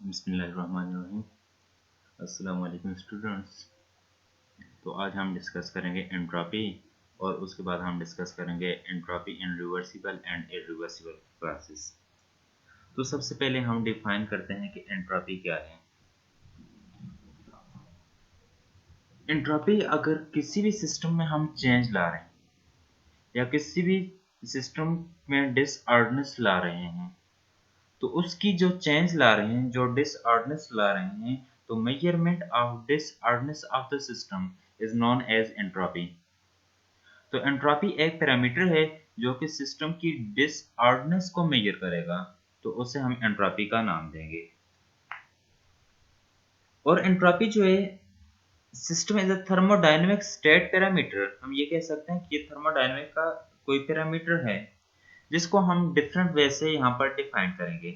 बिस्मिल्लाहिर्रहमानिर्रहीम। अस्सलाम वालेकुम स्टूडेंट्स। तो आज हम डिस्कस करेंगे एंट्रोपी और उसके बाद हम डिस्कस करेंगे entropy in reversible and irreversible process. तो सबसे पहले हम डिफाइन करते हैं कि एंट्रोपी क्या है। एंट्रोपी अगर किसी भी सिस्टम में हम चेंज ला रहे हैं या किसी भी सिस्टम में डिसऑर्डरनेस ला रहे हैं, तो उसकी जो चेंज ला रहे हैं, जो डिसऑर्डरनेस ला रहे हैं, तो measurement of disorderness of the system is known as entropy. तो एंट्रोपी एक पैरामीटर है जो कि सिस्टम की डिसऑर्डरनेस को मेजर करेगा, तो उसे हम एंट्रोपी का नाम देंगे। और एंट्रोपी जो है, system is a thermodynamic state parameter. हम ये कह सकते हैं कि ये थर्मोडायनेमिक का कोई पैरामीटर है जिसको हम डिफरेंट वे से यहाँ पर डिफाइन करेंगे।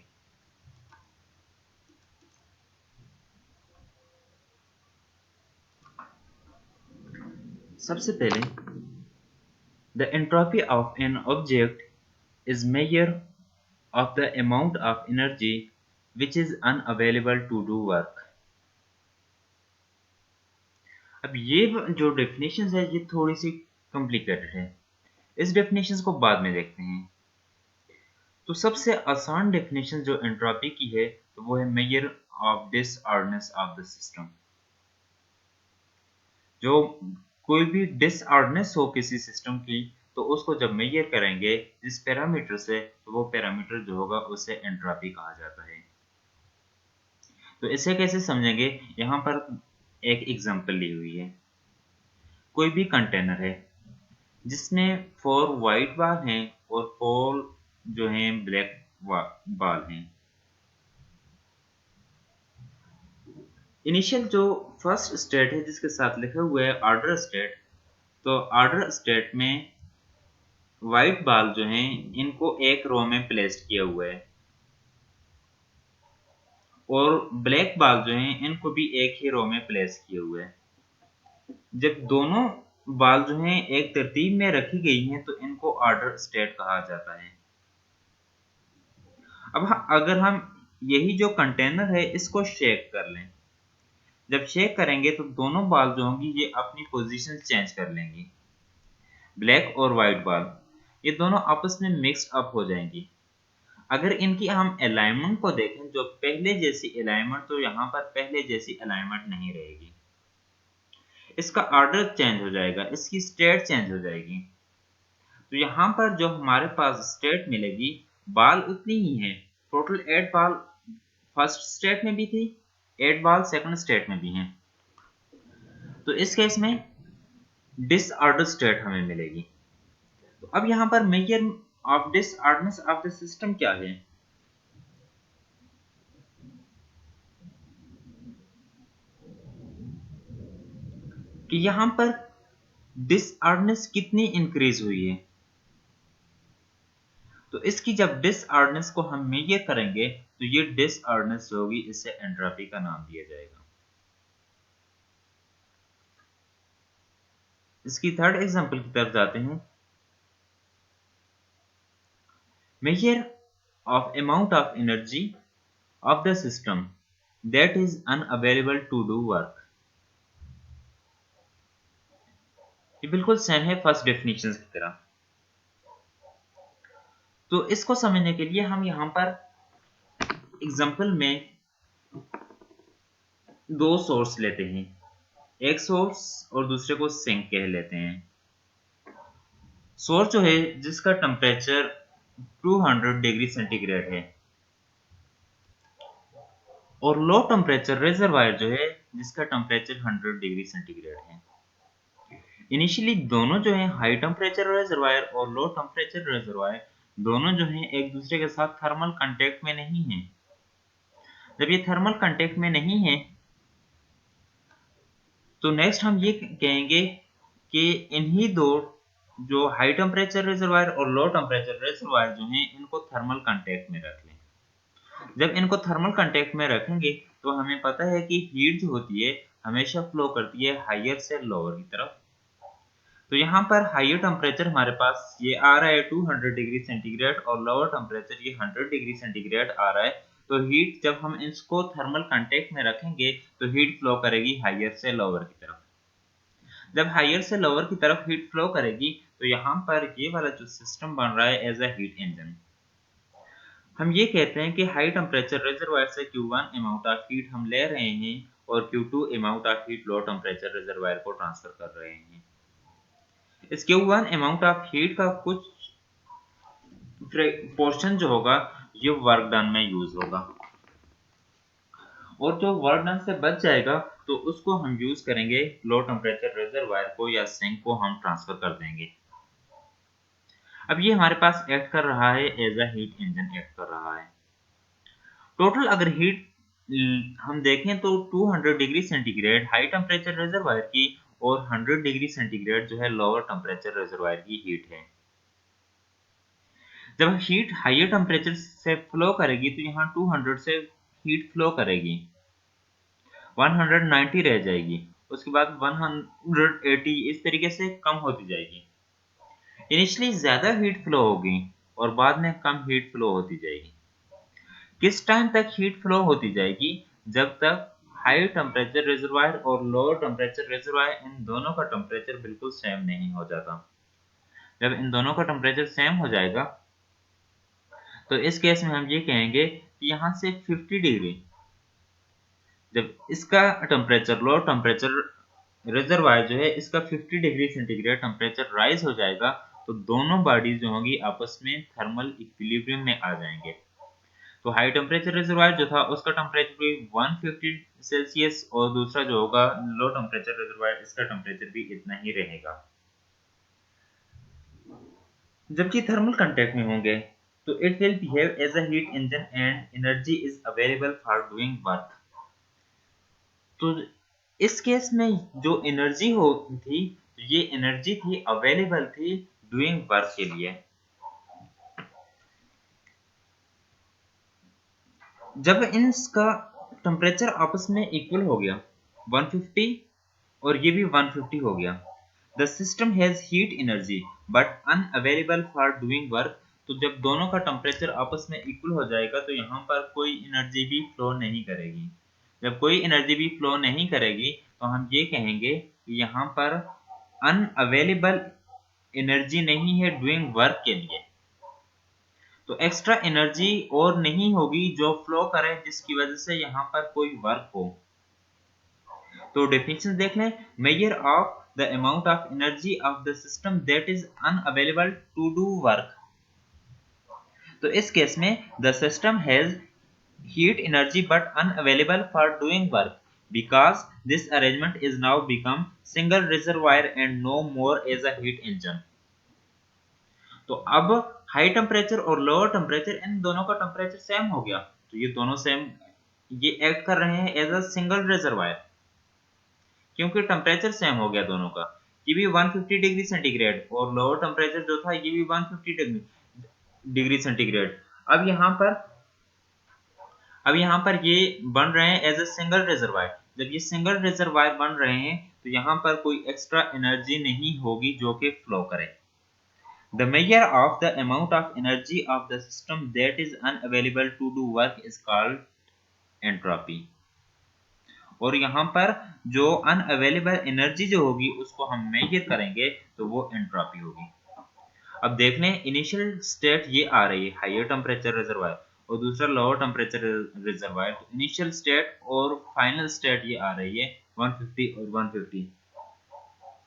सबसे पहले the entropy of an object is measure of the amount of energy which is unavailable to do work। अब ये जो डेफिनेशन है ये थोड़ी सी कॉम्प्लिकेटेड है, इस डेफिनेशन को बाद में देखते हैं। तो सबसे आसान डेफिनेशन जो एंट्रोपी की है तो वो है measure of disorderness of the system. जो कोई भी डिसऑर्डरनेस हो किसी सिस्टम की, तो उसको जब मेजर करेंगे जिस पैरामीटर से, तो वो पैरामीटर जो होगा उसे एंट्रोपी कहा जाता है। तो इसे कैसे समझेंगे, यहाँ पर एक एग्जांपल ली हुई है। कोई भी कंटेनर है जिसमें 4 वाइट बाल हैं और 4 जो हैं ब्लैक बाल हैं। इनिशियल जो फर्स्ट स्टेट है जिसके साथ लिखा हुआ है ऑर्डर स्टेट, तो ऑर्डर स्टेट में वाइट बाल जो हैं इनको एक रो में प्लेस्ड किया हुआ है और ब्लैक बाल जो हैं इनको भी एक ही रो में प्लेस किए हुए है। जब दोनों बाल जो हैं एक तरतीब में रखी गई हैं तो इनको ऑर्डर स्टेट कहा जाता है। अब अगर हम यही जो कंटेनर है इसको शेक कर लें, जब शेक करेंगे तो दोनों बाल जो होंगी ये अपनी पोजीशन चेंज कर लेंगी। ब्लैक और वाइट बाल ये दोनों आपस में मिक्स्ड अप हो जाएंगी। अगर इनकी हम अलाइनमेंट को देखें, जो पहले जैसी अलाइनमेंट, तो यहाँ पर पहले जैसी अलाइनमेंट नहीं रहेगी। इसका ऑर्डर चेंज हो जाएगा, इसकी स्टेट चेंज हो जाएगी। तो यहाँ पर जो हमारे पास स्टेट मिलेगी, बाल उतनी ही है। टोटल 8 बाल फर्स्ट स्टेट में भी थी, 8 बाल सेकंड स्टेट में भी हैं। तो इस केस में डिसऑर्डर स्टेट हमें मिलेगी। तो अब यहाँ पर measure of disorderness of the system क्या है, कि यहाँ पर डिसऑर्डरनेस कितनी इंक्रीज हुई है। तो इसकी जब डिसऑर्डरनेस को हम मेजर करेंगे तो ये डिसऑर्डरनेस होगी, इसे एंट्रोपी का नाम दिया जाएगा। इसकी थर्ड एग्जांपल की तरफ जाते हैं। Measure of amount of energy of the system that is unavailable to do work. ये बिल्कुल सेम है फर्स्ट डेफिनेशन की तरह। तो इसको समझने के लिए हम यहाँ पर एग्जांपल में दो सोर्स लेते हैं, एक सोर्स और दूसरे को सिंक कह लेते हैं। सोर्स जो है जिसका टेम्परेचर 200 डिग्री सेंटीग्रेड है और लो टेम्परेचर रिजर्वायर जो है जिसका टेम्परेचर 100 डिग्री सेंटीग्रेड है। इनिशियली दोनों जो है हाई टेम्परेचर रिजर्वायर और लो टेम्परेचर रिजर्वायर दोनों जो है एक दूसरे के साथ थर्मल कांटेक्ट में नहीं है। जब ये थर्मल कांटेक्ट में नहीं है तो नेक्स्ट हम ये कहेंगे कि इन्हीं दो जो हाई टेम्परेचर रिजर्वायर और लो टेम्परेचर रिजर्वायर जो हैं इनको थर्मल कांटेक्ट में रख लें। जब इनको थर्मल कांटेक्ट में रखेंगे तो हमें पता है कि हीट जो होती है हमेशा फ्लो करती है हायर से लोअर की तरफ। तो यहाँ पर हायर टेम्परेचर हमारे पास ये आ रहा है 200 डिग्री सेंटीग्रेड और लोअर टेम्परेचर ये 100 डिग्री सेंटीग्रेड आ रहा है। तो हीट जब हम इसको थर्मल कांटेक्ट में रखेंगे तो हीट फ्लो करेगी हायर से लोअर की तरफ। जब हायर से लोअर की तरफ हीट फ्लो करेगी तो यहाँ पर ये वाला जो सिस्टम बन रहा है एज अ हीट इंजन। हम ये कहते हैं कि हाई टेम्परेचर रिजर्वायर से Q1 अमाउंट ऑफ हीट हम ले रहे हैं और Q2 amount of heat low temperature reservoir को ट्रांसफर कर रहे हैं। इस Q1 अमाउंट ऑफ हीट का कुछ पोर्शन जो होगा ये वर्क डन में यूज होगा और जो वर्क डन से बच जाएगा तो उसको हम यूज करेंगे लो टेम्परेचर रिजर्वायर को या सिंक को हम ट्रांसफर कर देंगे। अब ये हमारे पास एक्ट कर रहा है as a heat engine act कर रहा है। टोटल अगर हीट हम देखें तो 200 degree centigrade high temperature reservoir की और 100 डिग्री सेंटीग्रेड जो है लोअर टेम्परेचर रिजर्वायर की हीट है। जब हीट हायर टेम्परेचर से फ्लो करेगी तो यहाँ 200 से हीट फ्लो करेगी, 190 रह जाएगी, उसके बाद 180 इस तरीके से कम होती जाएगी। इनिशियली ज्यादा हीट फ्लो होगी और बाद में कम हीट फ्लो होती जाएगी। किस टाइम तक हीट फ्लो होती जाएगी? जब तक हाई टेम्परेचर रिजर्वायर और लोअर टेम्परेचर रिजर्वायर इन दोनों का टेम्परेचर बिल्कुल सेम नहीं हो जाता। जब इन दोनों का टेम्परेचर सेम हो जाएगा तो इस केस में हम ये कहेंगे कि यहाँ से 50 डिग्री जब इसका टेम्परेचर लोअर टेम्परेचर रिजर्वायर जो है इसका 50 डिग्री सेंटीग्रेड टेम्परेचर राइज हो जाएगा तो दोनों बॉडीज जो होंगी आपस में थर्मल इक्विलिब्रियम में आ जाएंगे। तो हाई टेम्परेचर रिजर्वायर जो था उसका टेम्परेचर भी 150 सेल्सियस और दूसरा जो होगा लो टेम्परेचर रिजर्वायर इसका टेम्परेचर भी इतना ही रहेगा। जबकि थर्मल कांटेक्ट में होंगे तो it will behave as a heat engine and energy is available for doing work. तो इस केस में जो एनर्जी थी ये एनर्जी थी अवेलेबल थी डूइंग वर्क के लिए। जब इनका टेम्परेचर आपस में इक्वल हो गया 150 और ये भी 150 हो गया, the system has heat energy but unavailable for doing work. तो जब दोनों का टेम्परेचर आपस में इक्वल हो जाएगा तो यहाँ पर कोई एनर्जी भी फ्लो नहीं करेगी। जब कोई एनर्जी भी फ्लो नहीं करेगी तो हम ये कहेंगे कि यहाँ पर अनअवेलेबल एनर्जी नहीं है डूइंग वर्क के लिए। तो एक्स्ट्रा एनर्जी और नहीं होगी जो फ्लो करे जिसकी वजह से यहाँ पर कोई वर्क हो। तो डेफिनेशन देख लें, measure of the amount of energy of the system that is unavailable to do work. तो इस केस में the system has heat energy but unavailable for doing work because this arrangement is now become single reservoir and no more as a heat engine। तो अब high temperature और lower temperature in दोनों का temperature same हो गया तो ये दोनों सेम ये एक्ट कर रहे हैं एज अ सिंगल रिजर्वायर क्योंकि टेम्परेचर सेम हो गया दोनों का। ये भी 150 डिग्री सेंटीग्रेड और लोअर टेम्परेचर जो था ये भी 150 डिग्री सेंटीग्रेड। अब यहाँ पर ये बन रहे हैं एज ए सिंगल रिजर्वायर। जब ये सिंगल रिजर्वायर बन रहे हैं तो यहाँ पर कोई एक्स्ट्रा एनर्जी नहीं होगी जो कि फ्लो करे। The measure of the amount of energy of the system that is unavailable to do work is called entropy। और यहाँ पर जो अनअवेलेबल एनर्जी जो होगी उसको हम मेजर करेंगे तो वो एंट्रोपी होगी। अब देख लें इनिशियल स्टेट ये आ रही है हायर टेम्परेचर रिजर्वायर और दूसरा लोअर टेम्परेचर रिजर्वायर। तो इनिशियल स्टेट और फाइनल स्टेट ये आ रही है 150 और 150।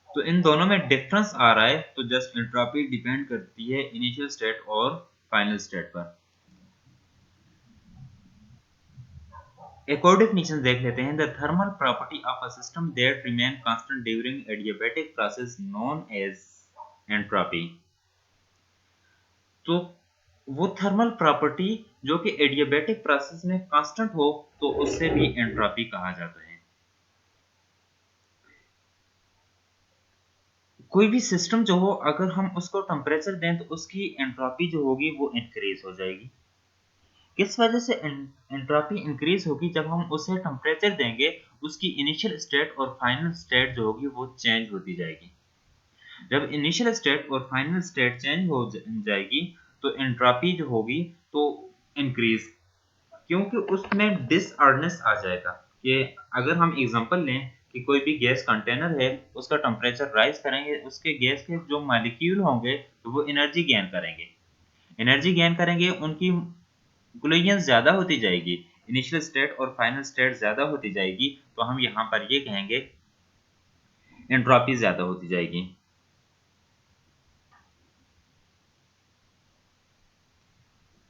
तो इन दोनों में डिफरेंस आ रहा है तो जस्ट एंट्रोपी डिपेंड करती है इनिशियल स्टेट और फाइनल स्टेट पर। एक और डेफिनेशन देख लेते हैं। The thermal property of a system that remain constant during adiabatic process known as entropy. तो वो थर्मल प्रॉपर्टी जो कि एडियाबैटिक प्रोसेस में कांस्टेंट हो तो उससे भी एंट्रोपी कहा जाता है। कोई भी सिस्टम जो हो अगर हम उसको टेम्परेचर दें तो उसकी एंट्रोपी जो होगी वो इंक्रीज हो जाएगी। किस वजह से एंट्रोपी इंक्रीज होगी? जब हम उसे टेम्परेचर देंगे उसकी इनिशियल स्टेट और फाइनल स्टेट जो होगी वो चेंज होती जाएगी। जब इनिशियल स्टेट और फाइनल स्टेट चेंज हो जाएगी तो एंट्रोपी जो होगी तो इंक्रीज क्योंकि उसमें डिसऑर्डरनेस आ जाएगा। कि अगर हम एग्जांपल लें कि कोई भी गैस कंटेनर है, उसका टेम्परेचर राइज करेंगे, उसके गैस के जो मॉलिक्यूल होंगे तो वो एनर्जी गेन करेंगे। एनर्जी गेन करेंगे, उनकी इक्वेशंस ज़्यादा होती जाएगी, इनिशियल स्टेट और फाइनल स्टेट ज़्यादा होती जाएगी, तो हम यहाँ पर ये कहेंगे एंट्रोपी ज़्यादा होती जाएगी।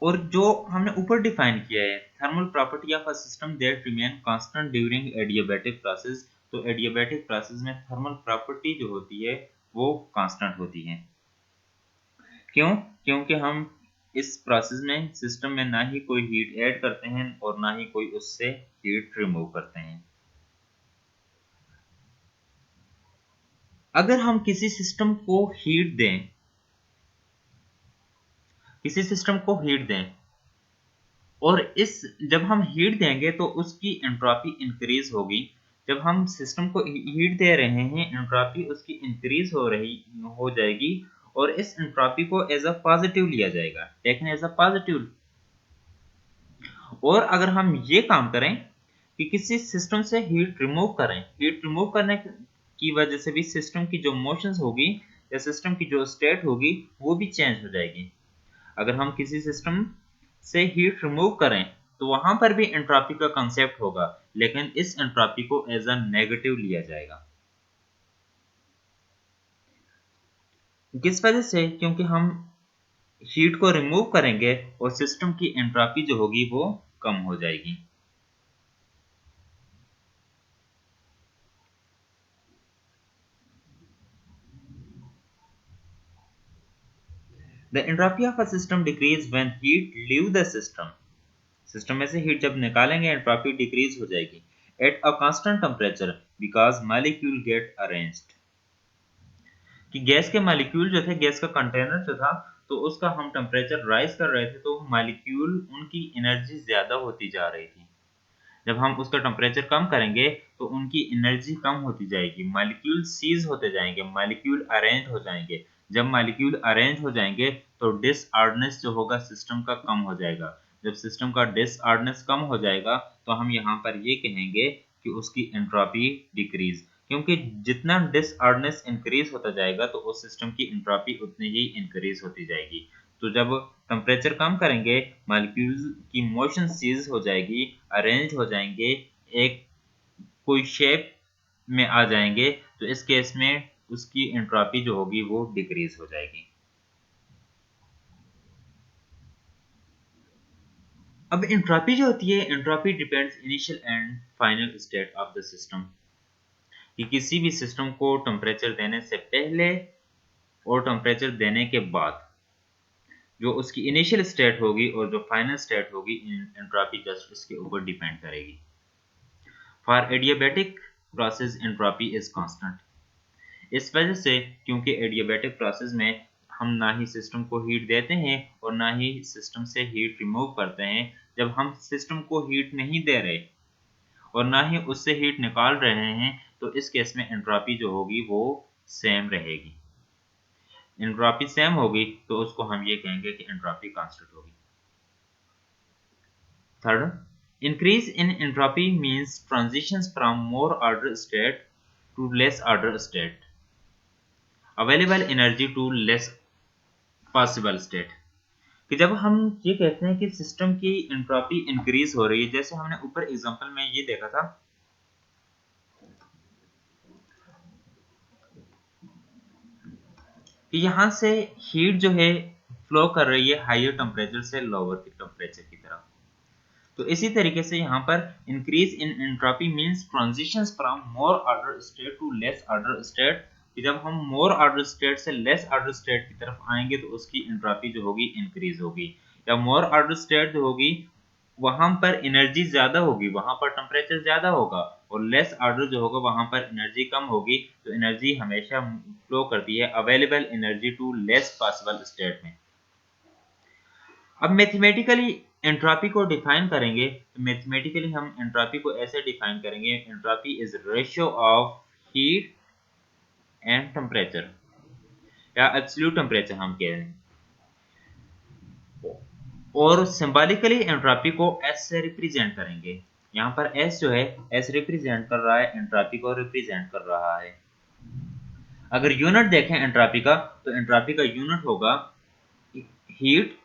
और जो हमने ऊपर डिफाइन किया है, thermal property of a system that remain constant during adiabatic process, तो एडियाबैटिक प्रोसेस में थर्मल प्रॉपर्टी जो होती है वो कांस्टेंट होती है। क्यों? क्योंकि हम इस प्रोसेस में सिस्टम में ना ही कोई हीट ऐड करते हैं और ना ही कोई उससे हीट रिमूव करते हैं। अगर हम किसी सिस्टम को हीट दें, किसी सिस्टम को हीट दें और इस जब हम हीट देंगे तो उसकी एंट्रोपी इंक्रीज होगी। जब हम सिस्टम को हीट दे रहे हैं, एंट्रोपी उसकी इंक्रीज हो जाएगी और इस एंट्रोपी को एज अ पॉजिटिव लिया जाएगा, टेकन एज अ पॉजिटिव। और अगर हम ये काम करें कि किसी सिस्टम से हीट रिमूव करें, हीट रिमूव करने की वजह से भी सिस्टम की जो मोशंस होगी या सिस्टम की जो स्टेट होगी वो भी चेंज हो जाएगी। अगर हम किसी सिस्टम से हीट रिमूव करें तो वहां पर भी एंट्रोपी का कंसेप्ट होगा, लेकिन इस एंट्रोपी को एज अ नेगेटिव लिया जाएगा। किस वजह से? क्योंकि हम हीट को रिमूव करेंगे और सिस्टम की एंट्रोपी जो होगी वो कम हो जाएगी। The entropy of a system decrease when heat leave the system. System में से हीट जब निकालेंगे एंट्रोपी डिक्रीज हो जाएगी at a constant temperature because molecule get arranged. कि गैस के मॉलिक्यूल जो थे, गैस का कंटेनर जो था, तो उसका हम टेम्परेचर राइज कर रहे थे तो मॉलिक्यूल उनकी एनर्जी ज्यादा होती जा रही थी। जब हम उसका टेम्परेचर कम करेंगे तो उनकी एनर्जी कम होती जाएगी, मॉलिक्यूल सीज होते जाएंगे, मॉलिक्यूल अरेंज हो जाएंगे। जब मॉलिक्यूल अरेंज हो जाएंगे तो डिसऑर्डरनेस जो होगा सिस्टम का कम हो जाएगा। जब सिस्टम का डिसऑर्डरनेस कम हो जाएगा तो हम यहाँ पर ये कहेंगे कि उसकी एंट्रोपी डिक्रीज। क्योंकि जितना डिसऑर्डरनेस इंक्रीज होता जाएगा तो उस सिस्टम की एंट्रोपी उतनी ही इंक्रीज होती जाएगी। तो जब टेम्परेचर कम करेंगे, मॉलिक्यूल्स की मोशन सीज हो जाएगी, अरेंज हो जाएंगे, एक कोई शेप में आ जाएंगे, तो इस केस में उसकी एंट्रोपी जो होगी वो डिक्रीज हो जाएगी। अब एंट्रोपी जो होती है, entropy depends initial and final state of the system. कि किसी भी सिस्टम को टेम्परेचर देने से पहले और टेम्परेचर देने के बाद जो उसकी इनिशियल स्टेट होगी और जो फाइनल स्टेट होगी, एंट्रोपी जस्ट इसके ऊपर डिपेंड करेगी। For adiabatic process entropy is constant. इस वजह से क्योंकि एडियाबैटिक प्रोसेस में हम ना ही सिस्टम को हीट देते हैं और ना ही सिस्टम से हीट रिमूव करते हैं। जब हम सिस्टम को हीट नहीं दे रहे और ना ही उससे हीट निकाल रहे हैं तो इस केस में एंट्रोपी जो होगी वो सेम रहेगी। एंट्रोपी सेम होगी तो उसको हम ये कहेंगे कि एंट्रोपी कांस्टेंट होगी। Third, increase in entropy means transitions from more order state to less order state, available energy to less possible state। कि जब हम ये कहते हैं कि सिस्टम की एंट्रोपी इंक्रीज हो रही है, जैसे हमने ऊपर एग्जांपल में ये देखा था कि यहाँ से हीट जो है फ्लो कर रही है हायर टेम्परेचर से लोअर टेम्परेचर की तरफ। तो इसी तरीके से यहाँ पर increase in entropy means transitions from more order state to less order state. कि जब हम मोर ऑर्डर स्टेट से लेस ऑर्डर स्टेट की तरफ आएंगे तो उसकी एंट्रोपी जो होगी इंक्रीज होगी। या मोर ऑर्डर स्टेट जो होगी वहां पर एनर्जी ज्यादा होगी, वहां पर टेम्परेचर ज्यादा होगा, और लेस ऑर्डर जो होगा वहां पर एनर्जी कम होगी। तो एनर्जी हमेशा फ्लो करती है available energy to less possible state में। अब मैथमेटिकली एंट्रोपी को डिफाइन करेंगे तो मैथमेटिकली हम एंट्रोपी को ऐसे डिफाइन करेंगे, entropy is ratio of heat and temperature, या एब्सोल्यूट टेम्परेचर हम कह रहे हैं। और सिंबॉलिकली एंट्रोपी को एस से रिप्रेजेंट करेंगे। यहाँ पर एस जो है, एस रिप्रेजेंट कर रहा है, एंट्रोपी को रिप्रेजेंट कर रहा है। अगर यूनिट देखें एंट्रोपी का, तो एंट्रोपी का यूनिट होगा हीट,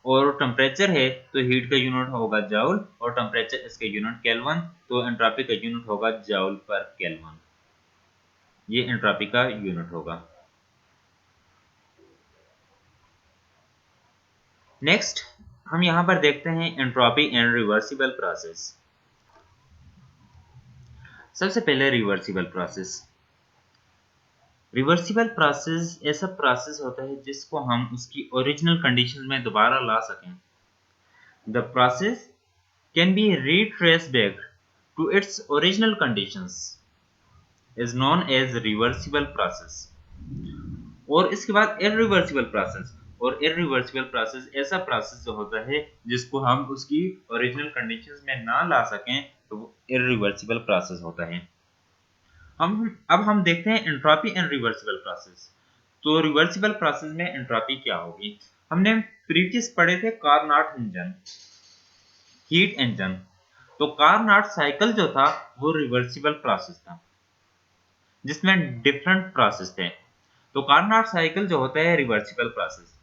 और टेम्परेचर है तो हीट का यूनिट होगा जूल, और टेम्परेचर इसका यूनिट केल्विन, तो एंट्रोपी का यूनिट होगा जूल पर केल्विन। ये एंट्रोपी का यूनिट होगा। नेक्स्ट हम यहां पर देखते हैं एंट्रोपी एंड रिवर्सिबल प्रोसेस। सबसे पहले रिवर्सिबल प्रोसेस। रिवर्सिबल प्रोसेस ऐसा प्रोसेस होता है जिसको हम उसकी ओरिजिनल कंडीशन में दोबारा ला सकें। The process can be retraced back to its original conditions is known as reversible process। और इसके बाद irreversible process। और irreversible process ऐसा प्रोसेस जो होता है जिसको हम उसकी ओरिजिनल कंडीशंस में ना ला सकें, तो वो irreversible process होता है। अब हम देखते हैं एंट्रोपी एंड रिवर्सिबल प्रोसेस। तो रिवर्सिबल प्रोसेस में एंट्रोपी क्या होगी? हमने प्रीवियस पढ़े थे कार्नोट इंजन, हीट इंजन। तो कार्नोट साइकिल जो था वो रिवर्सिबल प्रोसेस था, जिसमें डिफरेंट प्रोसेस थे। तो कार्नोट साइकिल जो होता है रिवर्सिबल प्रोसेस।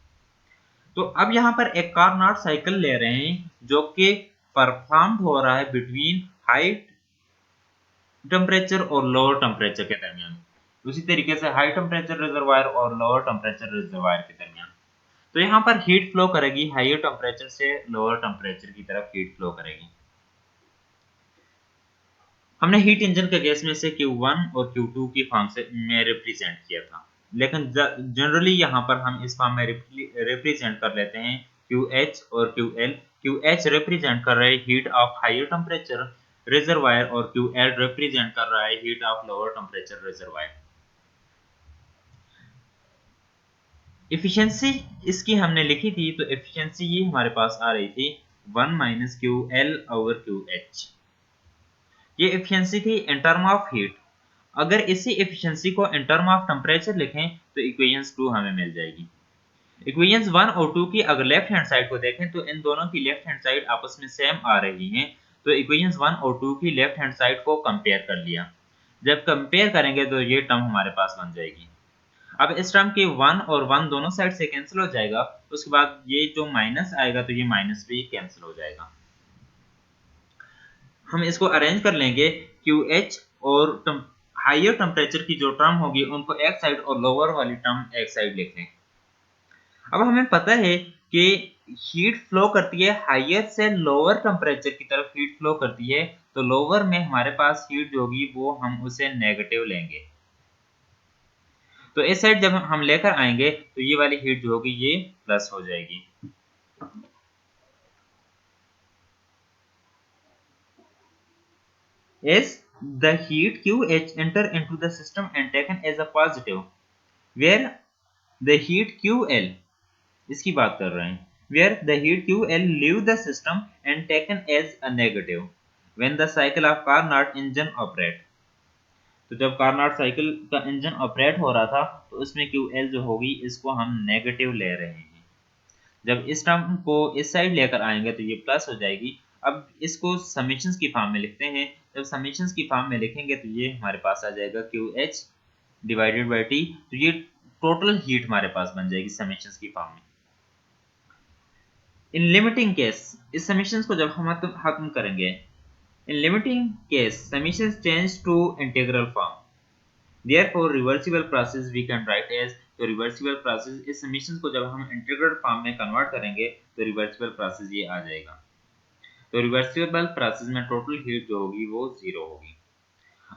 तो अब यहाँ पर एक कार्नोट साइकिल ले रहे हैं जो कि परफॉर्म हो रहा है बिटवीन हाई टेम्परेचर और लोअर टेम्परेचर के दरमियान। उसी तरीके से हाई टेम्परेचर रिजर्वायर और लोअर टेम्परेचर रिजर्वायर के दरमियान। तो यहाँ पर हीट फ्लो करेगी, हायर टेम्परेचर से लोअर टेम्परेचर की तरफ हीट फ्लो करेगी। हमने हीट इंजन के केस में से Q1 और Q2 की फॉर्म से में रिप्रेजेंट किया था, लेकिन जनरली यहाँ पर हम इस फॉर्म में रिप्रेजेंट कर लेते हैं QH और QL। QH रिप्रेजेंट कर रहा है heat of higher temperature reservoir, और QL रिप्रेजेंट कर रहा है heat of lower temperature reservoir. Efficiency इसकी हमने लिखी थी, तो एफिशिएंसी ये हमारे पास आ रही थी 1 - QL over QH। ये एफिशिएंसी थी इन टर्म ऑफ हीट। अगर इसी एफिशिएंसी को इन टर्म ऑफ टेम्परेचर लिखें तो इक्वेशंस 2 हमें मिल जाएगी। इक्वेशंस 1 और 2 की अगर लेफ्ट हैंड साइड को देखें तो इन दोनों की लेफ्ट हैंड साइड आपस में सेम आ रही हैं। तो इक्वेशंस 1 और 2 की लेफ्ट हैंड साइड को कंपेयर कर लिया। जब कंपेयर करेंगे तो ये टर्म हमारे पास बन जाएगी। अब इस टर्म के 1 और 1 दोनों साइड से कैंसिल हो जाएगा, उसके बाद ये जो माइनस आएगा तो ये माइनस भी कैंसिल हो जाएगा। हम इसको अरेंज कर लेंगे। QH और हायर टेम्परेचर की जो टर्म होगी उनको एक साइड और लोअर वाली टर्म एक साइड लिख लें। अब हमें पता है कि हीट फ्लो करती है हायर से लोअर टेम्परेचर की तरफ हीट फ्लो करती है, तो लोअर में हमारे पास हीट जो होगी वो हम उसे नेगेटिव लेंगे। तो इस साइड जब हम लेकर आएंगे तो ये वाली हीट जो होगी ये प्लस हो जाएगी। As the heat QH enter into the system and taken as a positive, where the heat QL, इसकी बात कर रहे हैं, where the heat QL leave the system and taken as a negative when the cycle of Carnot engine operate। तो जब Carnot cycle का engine operate हो रहा था तो उसमें QL जो होगी इसको हम नेगेटिव ले रहे हैं। जब इस टर्म को इस साइड लेकर आएंगे तो ये प्लस हो जाएगी। अब इसको समेशंस की फॉर्म में लिखते हैं। जब समेशंस की फॉर्म में लिखेंगे तो ये हमारे पास आ जाएगा QH डिवाइडेड बाई T। तो ये टोटल हीट हमारे पास बन जाएगी समेशंस की फॉर्म में। इन लिमिटिंग केस, इस समेशंस को जब हम खत्म करेंगे, in limiting case summations change to integral form. Therefore, reversible process we can write as, तो रिवर्सिबल प्रोसेस इस समेशंस को जब हम इंटीग्रल फॉर्म में कन्वर्ट करेंगे तो रिवर्सिबल प्रोसेस ये आ जाएगा। तो रिवर्सिबल प्रोसेस में टोटल हीट जो होगी वो 0 होगी।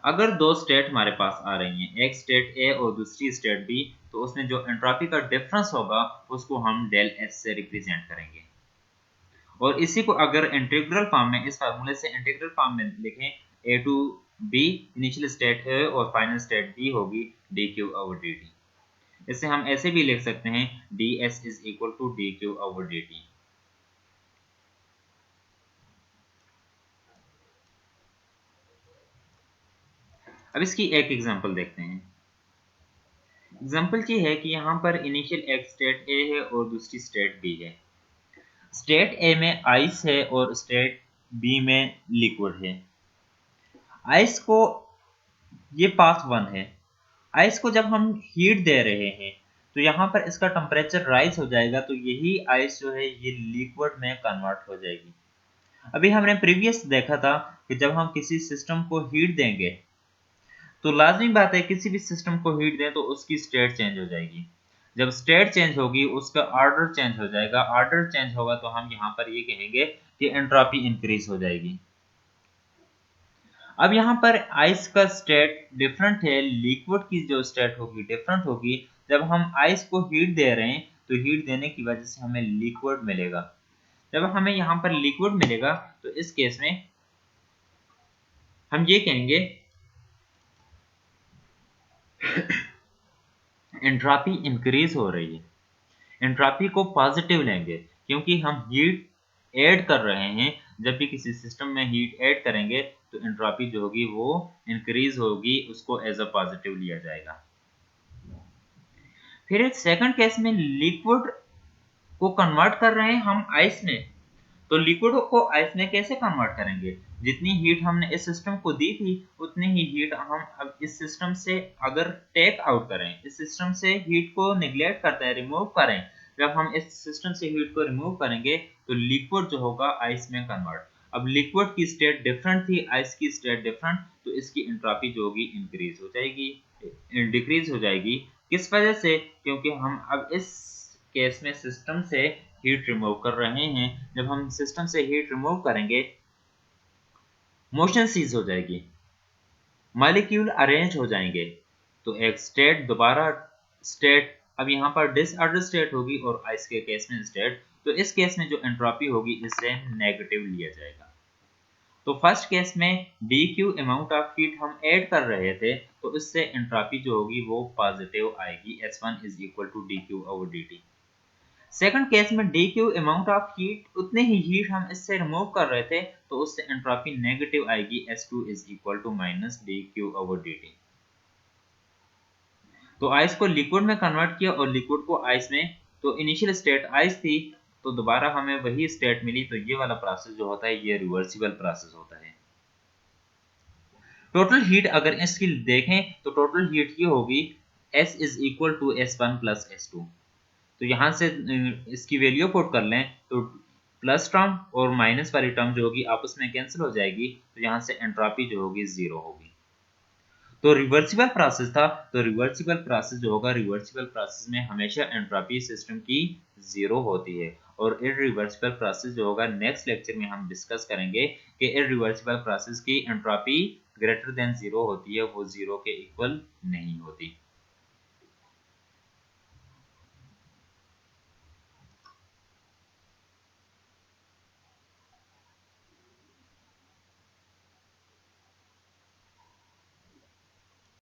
अगर दो स्टेट हमारे पास आ रही हैं, एक स्टेट ए और दूसरी स्टेट बी, तो उसमें जो एंट्रोपी का डिफरेंस होगा उसको हम डेल एच से रिप्रेजेंट करेंगे। और इसी को अगर इंटीग्रल फॉर्म में, इस फार्मूले से इंटीग्रल फॉर्म में लिखें, ए टू बी इनिशियल स्टेट है और फाइनल स्टेट बी होगी dq over dt। इसे हम ऐसे भी लिख सकते हैं ds is equal to dq over dt। अब इसकी एक एग्जांपल देखते हैं। एग्जांपल ये है कि यहाँ पर इनिशियल एक स्टेट ए है और दूसरी स्टेट बी है। स्टेट ए में आइस है और स्टेट बी में लिक्विड है। आइस को, ये पाथ 1 है। आइस को जब हम हीट दे रहे हैं तो यहाँ पर इसका टेम्परेचर राइज हो जाएगा, तो यही आइस जो है ये लिक्विड में कन्वर्ट हो जाएगी। अभी हमने प्रीवियस देखा था कि जब हम किसी सिस्टम को हीट देंगे तो लाजमी बात है किसी भी सिस्टम को हीट दें तो उसकी स्टेट चेंज हो जाएगी। जब स्टेट चेंज होगी उसका ऑर्डर चेंज हो जाएगा। ऑर्डर चेंज होगा तो हम यहाँ पर ये कहेंगे कि एंट्रोपी इंक्रीज हो जाएगी। अब यहाँ पर आइस का स्टेट डिफरेंट है, लिक्विड की जो स्टेट होगी डिफरेंट होगी। जब हम आइस को हीट दे रहे हैं तो हीट देने की वजह से हमें लिक्विड मिलेगा। जब हमें यहाँ पर लिक्विड मिलेगा तो इस केस में हम ये कहेंगे एंट्रोपी इंक्रीज हो रही है। एंट्रोपी को पॉजिटिव लेंगे क्योंकि हम हीट ऐड कर रहे हैं। जब भी किसी सिस्टम में हीट ऐड करेंगे तो एंट्रोपी जो होगी वो इंक्रीज होगी, उसको एज अ पॉजिटिव लिया जाएगा। फिर सेकंड केस में लिक्विड को कन्वर्ट कर रहे हैं हम आइस में, तो लिक्विड को आइस में कैसे कन्वर्ट करेंगे? जितनी हीट हमने इस सिस्टम को दी थी उतनी ही हीट हम अब इस सिस्टम से अगर टेक आउट करें, इस सिस्टम से हीट को निगलेक्ट करते हैं, रिमूव करें, जब हम इस सिस्टम से हीट को रिमूव करेंगे तो लिक्विड जो होगा आइस में कन्वर्ट। अब लिक्विड की स्टेट डिफरेंट थी, आइस की स्टेट डिफरेंट, तो इसकी एंट्रोपी जो होगी इंक्रीज हो जाएगी, डिक्रीज हो जाएगी। किस वजह से? क्योंकि हम अब इस केस में सिस्टम से हीट रिमूव कर रहे हैं। जब हम सिस्टम से हीट रिमूव करेंगे मोशन सीज हो जाएगी, मॉलिक्यूल अरेंज हो जाएंगे, तो एक स्टेट दोबारा स्टेट अब यहाँ पर डिसऑर्डर स्टेट होगी और आइस के केस में स्टेट, तो इस केस में जो एंट्रोपी होगी इसे नेगेटिव लिया जाएगा। तो फर्स्ट केस में dq अमाउंट ऑफ हीट हम ऐड कर रहे थे तो इससे एंट्रोपी जो होगी वो पॉजिटिव आएगी, S1 is equal to dq over dt। Second case में dq अमाउंट ऑफ हीट, उतने ही हीट हम इससे रिमूव कर रहे थे तो उससे एंट्रोपी नेगेटिव आएगी, S2 is equal to minus dq over dt। तो आइस को लिक्विड में कन्वर्ट किया और लिक्विड को आइस में, तो इनिशियल स्टेट आइस थी तो दोबारा हमें वही स्टेट मिली, तो ये वाला प्रोसेस जो होता है ये रिवर्सिबल प्रोसेस होता है। टोटल हीट अगर इसकी देखें तो टोटल हीट ये होगी S is equal to S1 plus S2। तो यहाँ से इसकी वैल्यू पुट कर लें तो प्लस टर्म और माइनस वाली टर्म जो होगी आपस में कैंसिल हो जाएगी, तो यहाँ से एंट्रोपी जो होगी जीरो होगी। तो रिवर्सिबल प्रोसेस था, तो रिवर्सिबल प्रोसेस जो होगा, रिवर्सिबल प्रोसेस में हमेशा एंट्रोपी सिस्टम की जीरो होती है। और इरिवर्सिबल प्रोसेस जो होगा नेक्स्ट लेक्चर में हम डिस्कस करेंगे कि इरिवर्सिबल प्रोसेस की एंट्रोपी ग्रेटर देन जीरो होती है, वो जीरो के इक्वल नहीं होती।